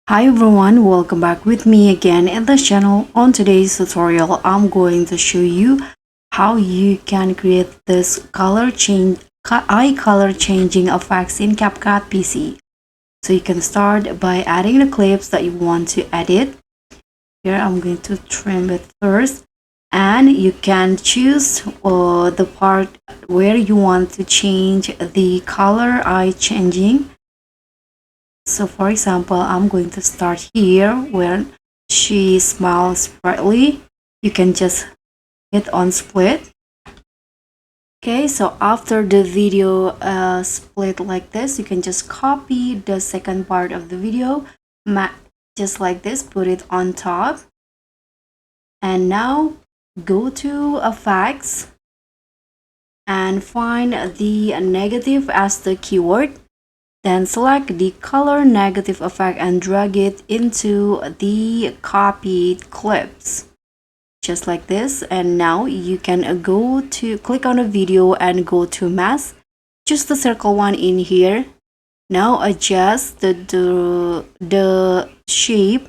Hi everyone, welcome back with me again in this channel. On today's tutorial, I'm going to show you how you can create this eye color changing effects in CapCut PC. So you can start by adding the clips that you want to edit. Here I'm going to trim it first, and you can choose the part where you want to change the color eye changing. So for example, I'm going to start here where she smiles brightly. You can just hit on split. Okay, so after the video split like this, you can just copy the second part of the video, just like this, put it on top. And now go to effects and find the negative as the keyword. Then select the color negative effect and drag it into the copied clips. Just like this. And now you can go to click on a video and go to mask. Just the circle one in here. Now adjust the shape,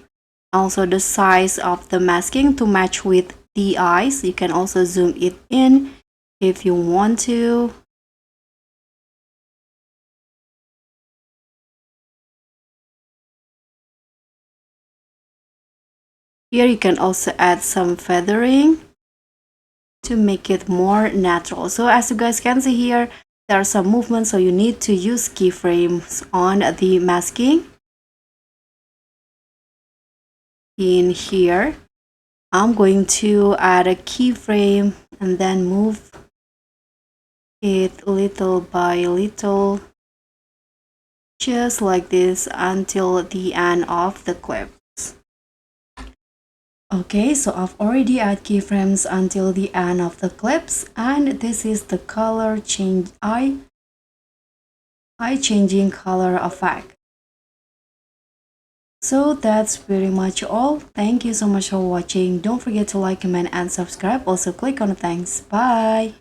also the size of the masking to match with the eyes. You can also zoom it in if you want to. Here you can also add some feathering to make it more natural. So as you guys can see here, there are some movements, so you need to use keyframes on the masking. In here, I'm going to add a keyframe and then move it little by little, just like this until the end of the clip. Okay, so I've already added keyframes until the end of the clips, and this is the color change eye changing color effect. So that's pretty much all. Thank you so much for watching. Don't forget to like, comment, and subscribe. Also click on the thanks. Bye.